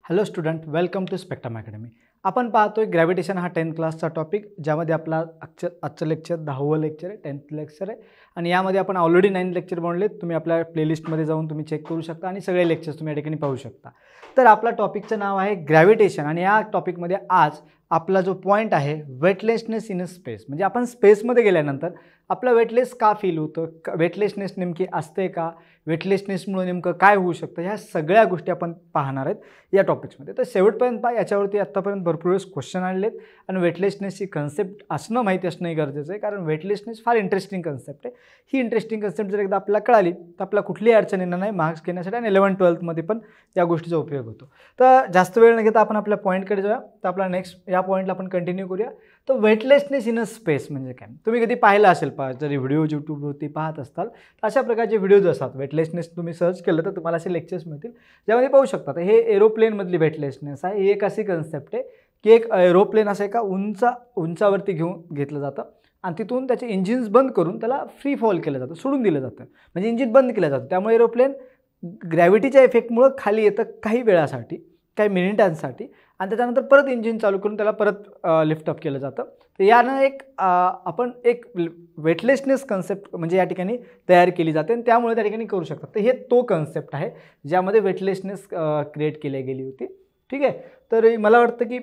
Hello student, welcome to Spectrum Academy. आपण पाहतोय gravitation हा 10th क्लासचा टॉपिक, ज्यामध्ये आपला आजचं लेक्चर 10वं लेक्चर आहे, 10th लेक्चर आहे. आणि यामध्ये आपण ऑलरेडी 9 लेक्चर बनवलेत. तुम्ही आपल्या प्लेलिस्टमध्ये जाऊन तुम्ही चेक करू शकता आणि सगळे लेक्चर्स तुम्ही या ठिकाणी पाहू शकता. तर आपला टॉपिकचं नाव आहे ग्रॅव्हिटेशन आणि या टॉपिकमध्ये आज आपला जो पॉईंट आहे वेटलेसनेस इन स्पेस. म्हणजे आपण स्पेसमध्ये गेल्यानंतर आपलं वेटलेस का फील होतं, वेटलेसनेस नेमकी असते का, वेटलेसनेसमुळे नेमकं काय होऊ शकतं, ह्या सगळ्या गोष्टी आपण पाहणार आहेत या टॉपिक्समध्ये. तर शेवटपर्यंत पहा. याच्यावरती आत्तापर्यंत भरपूर वेळेस क्वेश्चन आणलेत आणि वेटलेसनेसची कन्सेप्ट असणं माहिती असणंही गरजेचं आहे, कारण वेटलेसनेस फार इंटरेस्टिंग कन्सेप्ट आहे. ही इंटरेस्टिंग कन्सेप्ट जर एकदा आपल्याला कळाली तर आपल्याला कुठलीही अडचण येणार नाही मार्क्स घेण्यासाठी, आणि 11-12मध्ये पण या गोष्टीचा उपयोग होतो. तर जास्त वेळ न घेता आपण आपल्या पॉईंटकडे जाऊया. तर आपला नेक्स्ट या पॉईंटला आपण कंटिन्यू करूया. तर वेटलेसनेस इन अ स्पेस म्हणजे काय, तुम्ही कधी पाहिलं असेल, जरी व्हिडिओ यूट्यूबवरती पाहत असताल तर अशा प्रकारचे व्हिडिओज असतात. वेटलेसनेस तुम्ही सर्च केलं तर तुम्हाला असे लेक्चर्स मिळतील ज्यामध्ये पाहू शकता. तर हे एरोप्लेनमधली वेटलेसनेस आहे. ही एक अशी कन्सेप्ट आहे की एक एरोप्लेन असं एका उंचावरती घेतलं जातं आणि तिथून त्याचे इंजिन्स बंद करून त्याला फ्री फॉल केलं जातं, सोडून दिलं जातं. म्हणजे इंजिन बंद केलं जातं. त्यामुळे एरोप्लेन ग्रॅव्हिटीच्या इफेक्टमुळं खाली येतं काही वेळासाठी, काही मिनिटांसाठी, आणि त्याच्यानंतर परत इंजिन चालू करून त्याला परत लिफ्टअप केलं जातं. तर यानं आपण एक वेटलेसनेस कन्सेप्ट म्हणजे या ठिकाणी तयार केली जाते आणि त्यामुळे त्या ठिकाणी करू शकतात. तर हे तो कन्सेप्ट आहे ज्यामध्ये वेटलेसनेस क्रिएट केली गेली होती. ठीक आहे. तर मला वाटतं की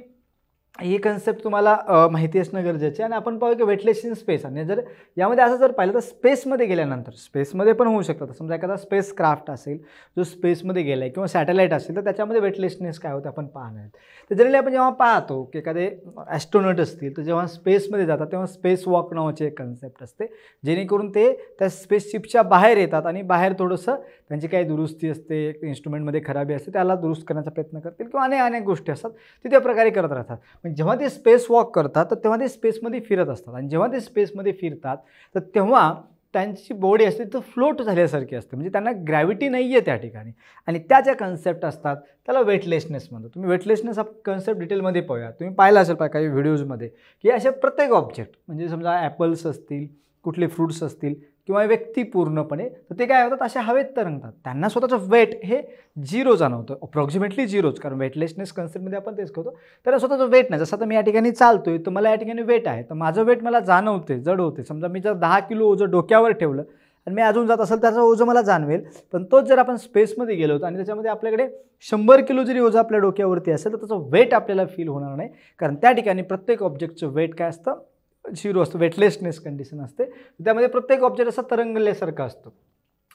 ही कन्सेप्ट तुम्हाला माहिती असणं गरजेचं आहे. आणि आपण पाहू की वेटलेस इन स्पेस, आणि जर यामध्ये असं जर पाहिलं तर स्पेसमध्ये गेल्यानंतर स्पेसमध्ये पण होऊ शकतं. समजा एखादा स्पेस क्राफ्ट असेल जो स्पेसमध्ये गेला आहे किंवा सॅटेलाईट असेल तर त्याच्यामध्ये वेटलेसनेस काय होतं आपण पाहणार आहेत. तर जनरली आपण जेव्हा पाहतो की एखादे ॲस्ट्रोनॉट असतील तर जेव्हा स्पेसमध्ये जातात तेव्हा स्पेस वॉक नावाची एक कन्सेप्ट असते, जेणेकरून ते त्या स्पेसशिपच्या बाहेर येतात आणि बाहेर थोडंसं त्यांची काही दुरुस्ती असते, इन्स्ट्रुमेंटमध्ये खराबी असते, त्याला दुरुस्त करण्याचा प्रयत्न करतील किंवा अनेक गोष्टी असतात ते त्या प्रकारे करत राहतात. जेव्हा ते स्पेस वॉक करतात तर तेव्हा ते स्पेसमध्ये फिरत असतात, आणि जेव्हा ते स्पेसमध्ये फिरतात तर तेव्हा त्यांची बॉडी असते तर फ्लोट झाल्यासारखी असते, म्हणजे त्यांना ग्रॅव्हिटी नाही आहे त्या ठिकाणी, आणि त्या ज्या कन्सेप्ट असतात त्याला वेटलेसनेस म्हणतो. तुम्ही वेटलेसनेस हा कन्सेप्ट डिटेलमध्ये पाहूया. तुम्ही पाहिलं असेल काही व्हिडिओजमध्ये की असे प्रत्येक ऑब्जेक्ट, म्हणजे समजा ॲपल्स असतील, कुठले फ्रूट्स असतील किंवा व्यक्ती पूर्णपणे, तर ते काय होतात असे हवेत तरंगतात. त्यांना स्वतःचं वेट हे झिरो जाणवतं, अप्रॉक्सिमेटली झिरोच, कारण वेटलेसनेस कन्सेप्टमध्ये आपण तेच करतो. तर स्वतःचं वेट नाही. जसं आता मी या ठिकाणी चालतोय तर मला या ठिकाणी वेट आहे, तर माझं वेट मला जाणवते, जड होते. समजा मी जर 10 किलो ओझं डोक्यावर ठेवलं आणि मी अजून जात असेल त्याचं ओझं मला जाणवेल. पण तोच जर आपण स्पेसमध्ये गेलो होतो आणि त्याच्यामध्ये आपल्याकडे 100 किलो जरी ओझं आपल्या डोक्यावरती असेल तर त्याचं वेट आपल्याला फील होणार नाही, कारण त्या ठिकाणी प्रत्येक ऑब्जेक्टचं वेट काय असतं, झिरो असतं. वेटलेसनेस कंडिशन असते, त्यामध्ये प्रत्येक ऑब्जेक्ट असा तरंगल्यासारखं असतं.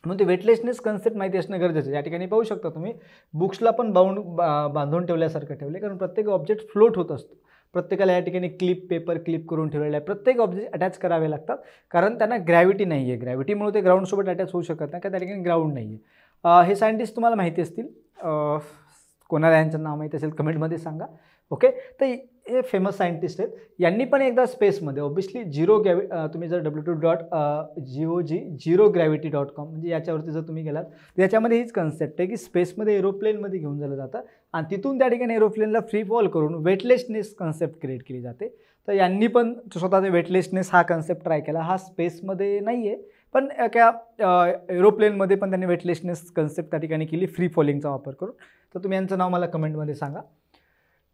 म्हणून ते वेटलेसनेस कन्सेप्ट माहिती असणं गरजेचं आहे. या ठिकाणी पाहू शकता तुम्ही बुक्सला पण बांधून ठेवल्यासारखं ठेवले, कारण प्रत्येक ऑब्जेक्ट फ्लोट होत असतो. प्रत्येकाला या ठिकाणी पेपर क्लिप करून ठेवलेलं आहे. प्रत्येक ऑब्जेक्ट अटॅच करावे लागतात, कारण त्यांना ग्रॅव्हिटी नाही आहे. ग्रॅव्हिटीमुळे ते ग्राउंडसोबत अटॅच होऊ शकत नाही, कारण त्या ठिकाणी ग्राउंड नाही आहे. हे सायंटिस्ट तुम्हाला माहिती असतील, कोणाला यांचं नाव माहिती असेल कमेंटमध्ये सांगा. ओके. तर हे फेमस सायंटिस्ट आहेत. यांनी पण एकदा स्पेसमध्ये ऑब्वियसली तुम्ही जर www.zerogravity.com म्हणजे याच्यावरती जर तुम्ही गेलात तर याच्यामध्ये हीच कन्सेप्ट आहे की स्पेसमध्ये एरोप्लेनमध्ये घेऊन जालं जातं आणि तिथून त्या ठिकाणी एरोप्लेनला फ्री फॉल करून वेटलेसनेस कन्सेप्ट क्रिएट केली जाते. तर यांनी पण स्वतःचा वेटलेसनेस हा कन्सेप्ट ट्राय केला. हा स्पेसमध्ये नाही आहे, पण एका एरोप्लेनमध्ये पण त्यांनी वेटलेसनेस कन्सेप्ट त्या ठिकाणी केली फ्री फॉलिंगचा वापर करून. तर तुम्ही यांचं नाव मला कमेंटमध्ये सांगा.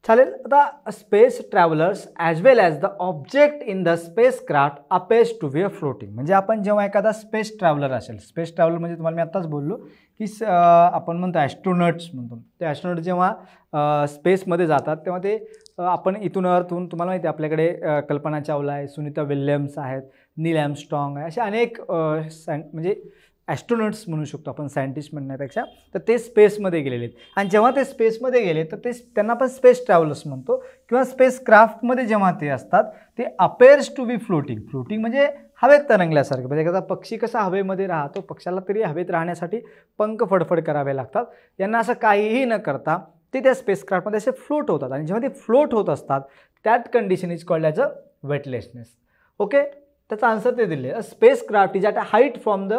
चालेल. आता space travellers as well as the object in the spacecraft appears to be a floating. म्हणजे आपण जेव्हा एखादा स्पेस ट्रॅव्हलर असेल, स्पेस ट्रॅव्हलर म्हणजे तुम्हाला मी आत्ताच बोललो की आपण म्हणतो ॲस्ट्रोनॉट्स म्हणतो. ते ॲस्ट्रोनॉट जेव्हा स्पेसमध्ये जातात तेव्हा ते आपण इथून अर्थहून, तुम्हाला माहिती आहे आपल्याकडे कल्पना चावला आहे, सुनीता विल्यम्स आहेत, नील आर्मस्ट्रॉंग आहे, असे अनेक म्हणजे ॲस्ट्रोनॉट्स म्हणू शकतो आपण, सायंटिस्ट म्हणण्यापेक्षा. तर ते स्पेसमध्ये गेलेले आहेत, आणि जेव्हा ते स्पेसमध्ये गेले तर त्यांना आपण स्पेस ट्रॅव्हलर्स म्हणतो, किंवा स्पेस क्राफ्टमध्ये जेव्हा ते असतात ते अपेअर्स टू बी फ्लोटिंग. फ्लोटिंग म्हणजे हवेत तरंगल्यासारखं. म्हणजे एखादा पक्षी कसा हवेमध्ये राहतो, पक्षाला तरी हवेत राहण्यासाठी पंख फडफड करावे लागतात. यांना असं काहीही न करता ते त्या स्पेस क्राफ्टमध्ये असे फ्लोट होतात, आणि जेव्हा ते फ्लोट होत असतात that condition is called as a weightlessness. Okay. त्याचा आन्सर ते दिले. Space craft is at a height from the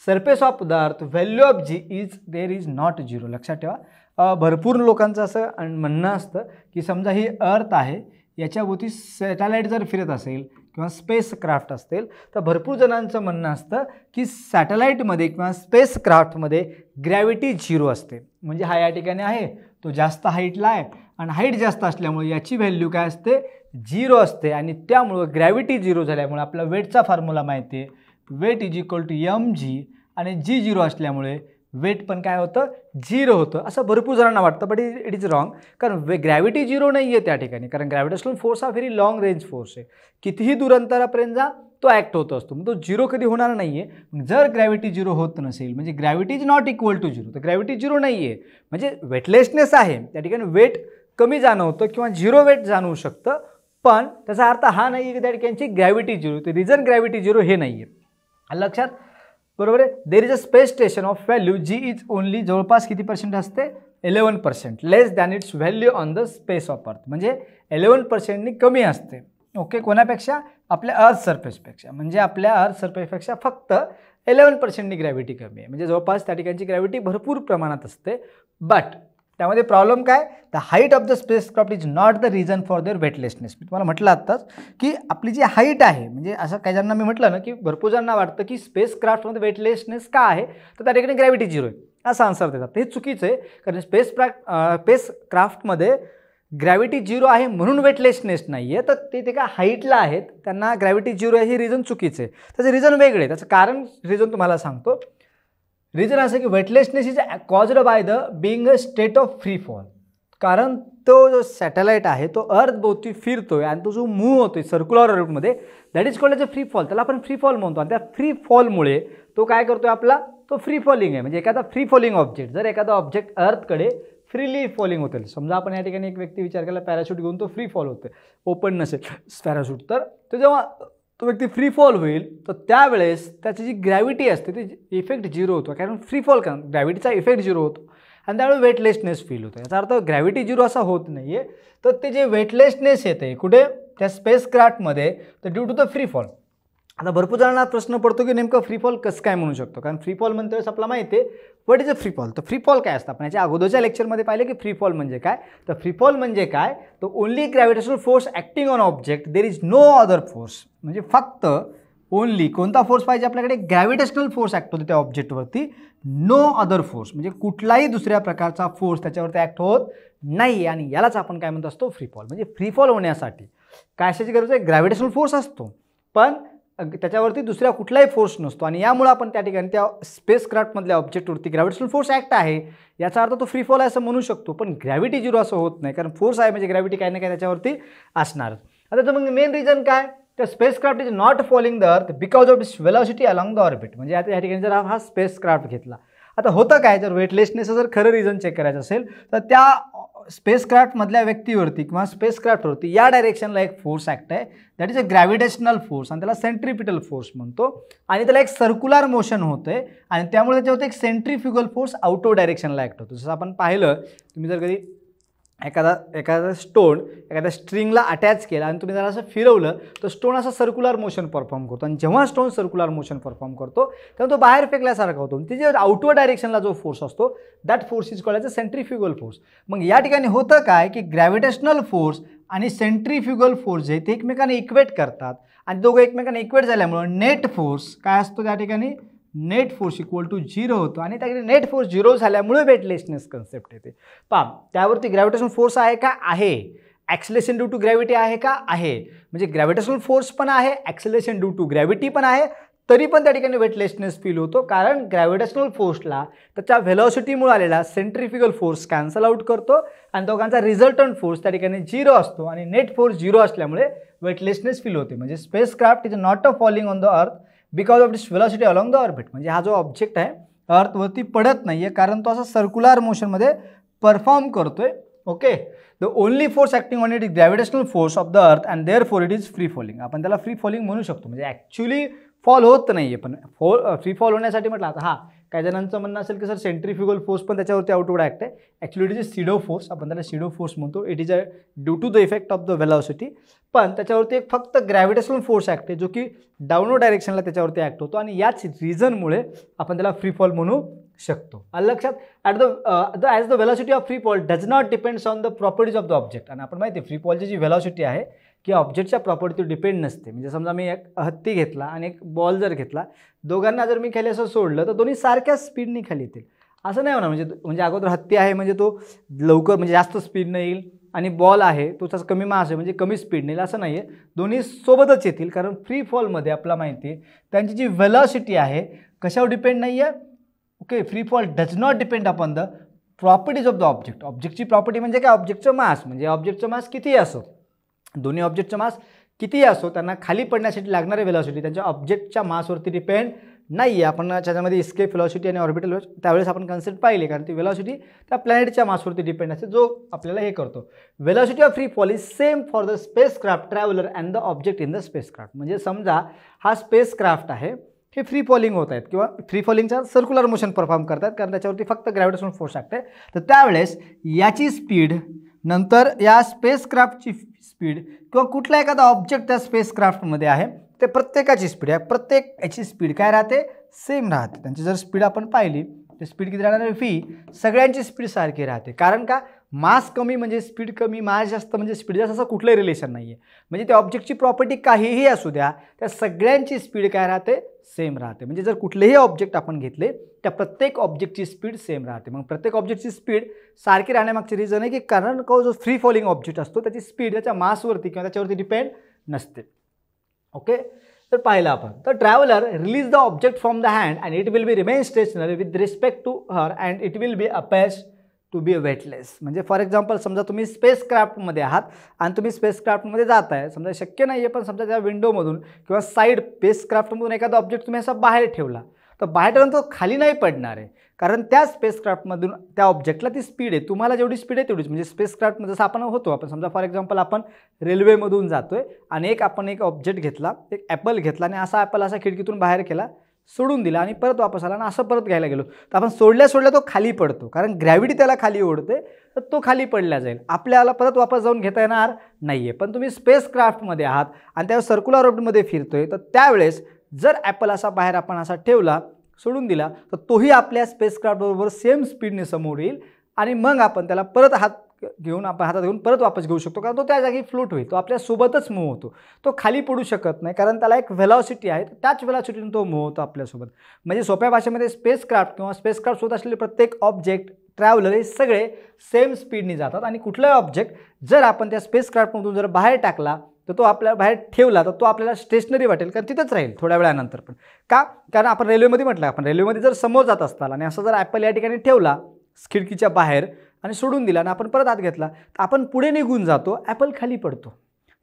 surface of the earth, value of g is there is not zero. लक्षात ठेवा. भरपूर लोकांचं असं म्हणणं असतं की समजा ही अर्थ आहे, याच्याभोवती सॅटेलाईट जर फिरत असेल किंवा स्पेस क्राफ्ट असेल तर भरपूर जणांचं म्हणणं असतं की सॅटेलाईटमध्ये किंवा स्पेस क्राफ्टमध्ये ग्रॅव्हिटी झिरो असते. म्हणजे हा या ठिकाणी आहे, तो जास्त हाईटला आहे आणि हाईट जास्त असल्यामुळे याची व्हॅल्यू काय असते 0 असते आणि त्यामुळं ग्रॅव्हिटी 0 झाल्यामुळे आपला वेटचा फॉर्म्युला माहिती आहे, weight is equal to mg आणि g 0 असल्यामुळे वेट पण काय होतं 0 होतं. असं भरपूर जणांना वाटतं, बट इट इज रॉंग, कारण ग्रॅव्हिटी 0 नाही आहे त्या ठिकाणी, कारण ग्रॅव्हिटेशनल फोर्स हा व्हेरी लॉंग रेंज फोर्स आहे. कितीही दूर अंतरापर्यंत जा तो ॲक्ट होत असतो, मग तो 0 कधी होणार नाही आहे. जर ग्रॅव्हिटी 0 होत नसेल म्हणजे gravity is not equal to 0, तर ग्रॅव्हिटी 0 नाही आहे म्हणजे वेटलेसनेस आहे, त्या ठिकाणी वेट कमी जाणवतं किंवा 0 वेट जाणवू शकतं, पण त्याचा अर्थ हा नाही आहे की त्या ठिकाणची ग्रॅव्हिटी 0, ते रिझन ग्रॅव्हिटी 0 हे नाही आहे. लक्षात, बरोबर आहे. There is a space station of value g is only जवळपास किती पर्सेंट असते 11%, less than its value on the space of earth, म्हणजे 11%नी कमी असते. ओके, कोणापेक्षा? आपल्या अर्थ सरफेसपेक्षा, म्हणजे आपल्या अर्थ सरफेसपेक्षा फक्त 11%नी ग्रॅव्हिटी कमी आहे, म्हणजे जवळपास त्या ठिकाणची ग्रॅव्हिटी भरपूर प्रमाणात असते. बट त्यामध्ये प्रॉब्लेम काय? The height of the spacecraft is not the reason for their weightlessness. मी तुम्हाला म्हटलं आत्ताच की आपली जी हाईट आहे, म्हणजे असं काही जणांना मी म्हटलं ना की भरपूर जणांना वाटतं की स्पेसक्राफ्टमध्ये वेटलेसनेस का आहे, तर त्या ठिकाणी ग्रॅव्हिटी 0 आहे असं आन्सर देतात. हे चुकीचं आहे, कारण स्पेसक्राफ्टमध्ये ग्रॅव्हिटी 0 आहे म्हणून वेटलेसनेस नाही आहे, तर ते काय हाईटला आहेत त्यांना ग्रॅव्हिटी 0 आहे हे रिझन चुकीचं आहे. त्याचं रिझन वेगळं आहे, त्याचं कारण रिझन तुम्हाला सांगतो. रिझन असं की weightlessness is caused by the being a state of free fall, कारण तो जो सॅटेलाईट आहे तो अर्थभोवती फिरतोय आणि तो जो मूव्ह होतोय सर्क्युलर ऑर्बिटमध्ये, that is called as a free fall, त्याला आपण फ्री फॉल म्हणतो. आणि त्या फ्री फॉलमुळे तो काय करतोय आपला, तो फ्री फॉलिंग आहे. म्हणजे एखादा फ्री फॉलिंग ऑब्जेक्ट, जर एखादा ऑब्जेक्ट अर्थकडे फ्रीली फॉलिंग होतील, समजा आपण या ठिकाणी एक व्यक्ती विचार केला पॅराशूट घेऊन तो फ्री फॉल होतोय, ओपन नसेल पॅराशूट, तर तो जेव्हा तो व्यक्ती फ्री फॉल होईल तर त्यावेळेस त्याची जी ग्रॅव्हिटी असते ती इफेक्ट 0 होतो, कारण फ्री फॉल कारण ग्रॅव्हिटीचा इफेक्ट 0 होतो आणि त्यावेळी वेटलेसनेस फील होतो. याचा अर्थ ग्रॅव्हिटी 0 असा होत नाही आहे, तर ते जे वेटलेसनेस येते कुठे त्या स्पेसक्राफ्टमध्ये, तर due to the free fall. आता भरपूर जणांना प्रश्न पडतो की नेमकं फ्री फॉल कसं काय म्हणू शकतो, कारण फ्री फॉल म्हणते वेळेस आपल्याला माहिती आहे what is a free fall. तर फ्री फॉल काय असतं, आपण याच्या अगोदरच्या लेक्चरमध्ये पाहिले की फ्री फॉल म्हणजे काय. तर फ्री फॉल म्हणजे काय, तर only gravitational force acting on object, there is no other force, म्हणजे फक्त ओनली कोणता फोर्स पाहिजे आपल्याकडे, ग्रॅव्हिटेशनल फोर्स ॲक्ट होतो त्या ऑब्जेक्टवरती, नो अदर फोर्स, म्हणजे कुठलाही दुसऱ्या प्रकारचा फोर्स त्याच्यावरती ॲक्ट होत नाही. आणि यालाच आपण काय म्हणत असतो, फ्री फॉल. म्हणजे फ्री फॉल होण्यासाठी काय अशाची गरज आहे, ग्रॅव्हिटेशनल फोर्स असतो पण त्याच्यावरती दुसऱ्या कुठलाही फोर्स नसतो, आणि यामुळे आपण त्या ठिकाणी त्या स्पेसक्राफ्टमधल्या ऑब्जेक्टवरती ग्रॅव्हिटेशनल फोर्स ॲक्ट आहे, याचा अर्थ तो फ्री फॉल आहे असं म्हणू शकतो. पण ग्रॅव्हिटी 0 असं होत नाही, कारण फोर्स आहे म्हणजे ग्रॅव्हिटी काही ना काही त्याच्यावरती असणारच. आता तर मग मेन रिझन काय, तर spacecraft is not falling the earth because of its velocity along the orbit. म्हणजे आता या ठिकाणी जर हा स्पेसक्राफ्ट घेतला, आता होतं काय, जर वेटलेसनेसचं जर खरं रिझन चेक करायचं असेल तर त्या स्पेसक्राफ्टमधल्या व्यक्तीवरती किंवा स्पेसक्राफ्टवरती या डायरेक्शनला एक फोर्स ॲक्ट आहे, that is a gravitational force, आणि त्याला सेंट्रिपिटल फोर्स म्हणतो. आणि त्याला एक सर्क्युलर मोशन होतं आहे आणि त्यामुळे त्याच्यावरती एक सेंट्रिफ्युगल फोर्स आउट ऑफ डायरेक्शनला ॲक्ट होतो. जसं आपण पाहिलं, तुम्ही जर कधी एखादा स्टोन एखाद्या स्ट्रिंगला अटॅच केला आणि तुम्ही जरा असं फिरवलं तर स्टोन असं सर्क्युलर मोशन परफॉर्म करतो, आणि जेव्हा स्टोन सर्क्युलर मोशन परफॉर्म करतो तेव्हा तो बाहेर फेकल्यासारखा होतो. ते जे आउटवर्ड डायरेक्शनला जो फोर्स असतो that force is called as a centrifugal force. मग या ठिकाणी होतं काय की ग्रॅव्हिटेशनल फोर्स आणि सेंट्रिफ्युगल फोर्स जे ते एकमेकांना इक्वेट करतात, आणि दोघं एकमेकांना इक्वेट झाल्यामुळं नेट फोर्स काय असतो त्या ठिकाणी, नेट फोर्स इक्वल टू 0 होतो. आणि त्या नेट फोर्स 0 झाल्यामुळे वेटलेसनेस कन्सेप्ट येते. पहा, त्यावरती ग्रॅव्हिटेशनल फोर्स आहे का, आहे. ॲक्सिलेशन ड्यू टू ग्रॅव्हिटी आहे का, आहे. म्हणजे ग्रॅव्हिटेशनल फोर्स पण आहे, ॲक्सिलेशन ड्यू टू ग्रॅव्हिटी पण आहे, तरी पण त्या ठिकाणी वेटलेसनेस फील होतो, कारण ग्रॅव्हिटेशनल फोर्सला त्याच्या व्हेलॉसिटीमुळे आलेला सेंट्रिफ्युगल फोर्स कॅन्सल आउट करतो, आणि दोघांचा रिझल्टंट फोर्स त्या ठिकाणी 0 असतो, आणि नेट फोर्स 0 असल्यामुळे वेटलेसनेस फील होते. म्हणजे spacecraft is not a falling on the earth because of its velocity along the orbit. म्हणजे हा जो ऑब्जेक्ट आहे अर्थवरती पडत नाही आहे, कारण तो असा सर्क्युलर मोशनमध्ये परफॉर्म करतोय. Okay, the only force acting on it is gravitational force of the earth and therefore it is free falling. आपण त्याला फ्री फॉलिंग म्हणू शकतो, म्हणजे ॲक्च्युली फॉल होत नाही आहे, पण फ्री फॉल होण्यासाठी म्हटलं आता हां काही जणांचं म्हणणं असेल की सर सेंट्रिफ्युगल फोर्स पण त्याच्यावरती आउटवर्ड ॲक्ट आहे. Actually it is pseudo force, आपण त्याला सिडो फोर्स म्हणतो. It is a due to the effect of the velocity, पण त्याच्यावरती एक फक्त ग्रॅव्हिटेशनल फोर्स ॲक्ट आहे जो की डाऊनवर्ड डायरेक्शनला त्याच्यावरती ॲक्ट होतो, आणि याच रिझनमुळे आपण त्याला फ्री फॉल म्हणू शकतो. आलं लक्षात. As the velocity of free fall does not depends on the properties of the object. आणि आपण माहिती आहे फ्री फॉलची जी वेलॉसिटी आहे की ऑब्जेक्टच्या प्रॉपर्टीवर डिपेंड नसते. म्हणजे समजा मी एक हत्ती घेतला आणि एक बॉल जर घेतला, दोघांना जर मी खाली असं सोडलं तर दोन्ही सारख्याच स्पीडने खाली येतील. असं नाही होणार. म्हणजे अगोदर हत्ती आहे म्हणजे तो लवकर म्हणजे जास्त स्पीडनं येईल आणि बॉल आहे तो त्याचा कमी मास आहे म्हणजे कमी स्पीड नेईल असं नाही आहे. दोन्ही सोबतच येतील, कारण फ्री फॉलमध्ये आपल्याला माहिती आहे त्यांची जी व्हेलॉसिटी आहे कशावर डिपेंड नाही आहे. Okay, free fall does not depend upon the properties of the object. ऑब्जेक्टची प्रॉपर्टी म्हणजे काय, ऑब्जेक्टचं मास. म्हणजे ऑब्जेक्टचं मास कितीही असो, दोन्ही ऑब्जेक्टचं मास कितीही असो, त्यांना खाली पडण्यासाठी लागणारे व्हेलॉसिटी त्यांच्या ऑब्जेक्टच्या मासवरती डिपेंड नाही आहे. आपण त्याच्यामध्ये इस्केप व्हेलॉसिटी आणि ऑर्बिटल व्हेलॉसिटी त्यावेळेस आपण कन्सेप्ट पाहिले, कारण ती व्हेलॉसिटी त्या प्लॅनेटच्या मासवरती डिपेंड असते जो आपल्याला हे करतो. Velocity of free fall is same for the space craft traveller and the object in the space craft. म्हणजे समजा हा स्पेस क्राफ्ट आहे, हे फ्री फॉलिंग होत आहेत किंवा फ्री फॉलिंगचा सर्क्युलर मोशन परफॉर्म करतात, कारण त्याच्यावरती फक्त ग्रॅव्हिटेशनल फोर्स लागते. तर त्यावेळेस याची स्पीड नंतर या स्पेसक्राफ्टची स्पीड किंवा कुठला एखादा ऑब्जेक्ट त्या स्पेसक्राफ्टमध्ये आहे ते प्रत्येकाची स्पीड आहे, प्रत्येक याची स्पीड काय राहते, सेम राहते. त्यांची जर स्पीड आपण पाहिली तर स्पीड किती राहणार आहे, व्ही. सगळ्यांची स्पीड सारखी राहते, कारण का मास कमी म्हणजे स्पीड कमी, मास जास्त म्हणजे स्पीड जास्त, असं कुठलंही रिलेशन नाही आहे. म्हणजे त्या ऑब्जेक्टची प्रॉपर्टी काहीही असू द्या, त्या सगळ्यांची स्पीड काय राहते, सेम राहते. म्हणजे जर कुठलेही ऑब्जेक्ट आपण घेतले त्या प्रत्येक ऑब्जेक्टची स्पीड सेम राहते. मग प्रत्येक ऑब्जेक्टची स्पीड सारखी राहण्यामागचे रिझन आहे की कारण जो फ्री फॉलिंग ऑब्जेक्ट असतो त्याची स्पीड त्याच्या मासवरती किंवा त्याच्यावरती डिपेंड नसते. ओके, तर पाहिलं आपण. तर traveller release the object from the hand and it will be remain stationary with respect to her and it will be appears to be weightless. म्हणजे फॉर एक्झाम्पल समजा तुम्ही स्पेस क्राफ्टमध्ये आहात आणि तुम्ही स्पेस क्राफ्टमध्ये जात आहे, समजा शक्य नाही आहे पण समजा त्या विंडोमधून किंवा साईड स्पेस क्राफ्टमधून एखादा ऑब्जेक्ट तुम्ही असा बाहेर ठेवला तर बाहेर ठेवून तो खाली नाही पडणार आहे, कारण त्या स्पेस क्राफ्टमधून त्या ऑब्जेक्टला ती स्पीड आहे. तुम्हाला जेवढी स्पीड आहे तेवढीच. म्हणजे स्पेस क्राफ्टमध्ये जसं आपण होतो, आपण समजा फॉर एक्झाम्पल आपण रेल्वेमधून जातो आहे आणि आपण एक ऑब्जेक्ट घेतला, एक ॲपल घेतला आणि असा ॲपल असा खिडकीतून बाहेर केला, सोडून दिला आणि परत वापस आला आणि असं परत घ्यायला गेलो तर आपण सोडल्या तो खाली पडतो, कारण ग्रॅव्हिटी त्याला खाली ओढते तर तो खाली पडला जाईल, आपल्याला परत वापस जाऊन घेता येणार नाही आहे. पण तुम्ही स्पेस क्राफ्टमध्ये आहात आणि त्यावेळेस सर्क्युलर ऑर्बिटमध्ये फिरतोय तर त्यावेळेस जर ॲपल असा बाहेर आपण असा ठेवला, सोडून दिला तर तोही आपल्या स्पेस क्राफ्टबरोबर सेम स्पीडने समोर येईल आणि मग आपण त्याला परत हातात घेऊन परत वापस घेऊ शकतो, कारण तो त्या जागी फ्लोट होईल, तो आपल्यासोबतच मूव्ह होतो, तो खाली पडू शकत नाही, कारण त्याला एक व्हेलॉसिटी आहे, त्याच व्हेलॉसिटीने तो मूव्ह होतो आपल्यासोबत. म्हणजे सोप्या भाषेमध्ये स्पेस क्राफ्ट किंवा स्पेस क्राफ्ट होत असलेले प्रत्येक ऑब्जेक्ट ट्रॅव्हलर हे सगळे सेम स्पीडने जातात आणि कुठलाही ऑब्जेक्ट जर आपण त्या स्पेस क्राफ्टमधून जर बाहेर टाकला तर तो आपल्या बाहेर ठेवला तर तो आपल्याला स्टेशनरी वाटेल, कारण तिथंच राहील थोड्या वेळानंतर. पण का, कारण आपण रेल्वेमध्ये म्हटलं, आपण रेल्वेमध्ये जर समोर जात असताल आणि असं जर ॲपल या ठिकाणी ठेवला खिडकीच्या बाहेर आणि सोडून दिला आणि आपण परत आत घेतला तर आपण पुढे निघून जातो, ॲपल खाली पडतो.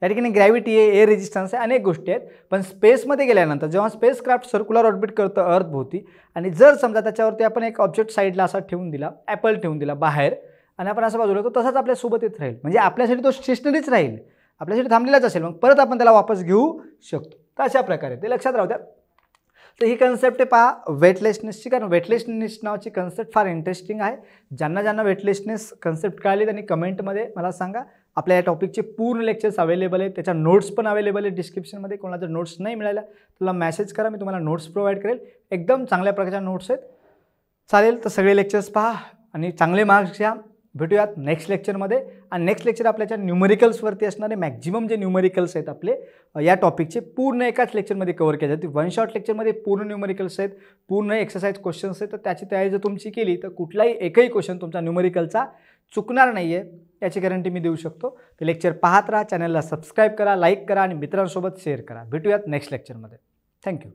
या ठिकाणी ग्रॅव्हिटी आहे, एअर रेजिस्टन्स आहे, अनेक गोष्टी आहेत. पण स्पेसमध्ये गेल्यानंतर जेव्हा स्पेस क्राफ्ट सर्क्युलर ऑर्बिट करतं अर्थभोवती आणि जर समजा त्याच्यावरती आपण एक ऑब्जेक्ट साईडला असा ठेवून दिला, ॲपल ठेवून दिला बाहेर आणि आपण असं बाजूला तो तसाच आपल्यासोबत येत राहील, म्हणजे आपल्यासाठी तो स्टेशनरीच राहील, आपल्यासाठी थांबलेलाच असेल, मग परत आपण त्याला वापस घेऊ शकतो. तर अशा प्रकारे ते लक्षात राहू द्या. तर ही कन्सेप्ट आहे पहा वेटलेसनेसची, कारण वेटलेसनेस नावाची कन्सेप्ट फार इंटरेस्टिंग आहे. ज्यांना वेटलेसनेस कन्सेप्ट कळाली त्यांनी कमेंटमध्ये मला सांगा. आपल्या या टॉपिकचे पूर्ण लेक्चर्स अवेलेबल आहेत, त्याच्या नोट्स पण अवेलेबल आहेत डिस्क्रिप्शनमध्ये. कोणाला जर नोट्स नाही मिळाल्या तुला मेसेज करा, मी तुम्हाला नोट्स प्रोव्हाइड करेल. एकदम चांगल्या प्रकारच्या नोट्स आहेत, चालेल. तर सगळे लेक्चर्स पहा आणि चांगले मार्क्स घ्या. भेटूयात नेक्स्ट लेक्चरमध्ये. आणि नेक्स्ट लेक्चर आपल्याच्या न्यूमरिकल्सवरती असणारे मॅक्झिमम जे न्यूमरिकल्स आहेत आपले या टॉपिकचे पूर्ण एकाच लेक्चरमध्ये कव्हर केले जाते. वन शॉट लेक्चरमध्ये पूर्ण न्यूमरिकल्स आहेत, पूर्ण एक्सरसाइज क्वेश्चन्स आहेत. तर त्याची तयारी जर तुमची केली तर कुठलाही एकही क्वेश्चन तुमचा न्यूमरिकलचा चुकणार नाही आहे, याची गॅरंटी मी देऊ शकतो. ते लेक्चर पाहत राहा, चॅनलला सबस्क्राईब करा, लाईक करा आणि मित्रांसोबत शेअर करा. भेटूयात नेक्स्ट लेक्चरमध्ये. थँक्यू.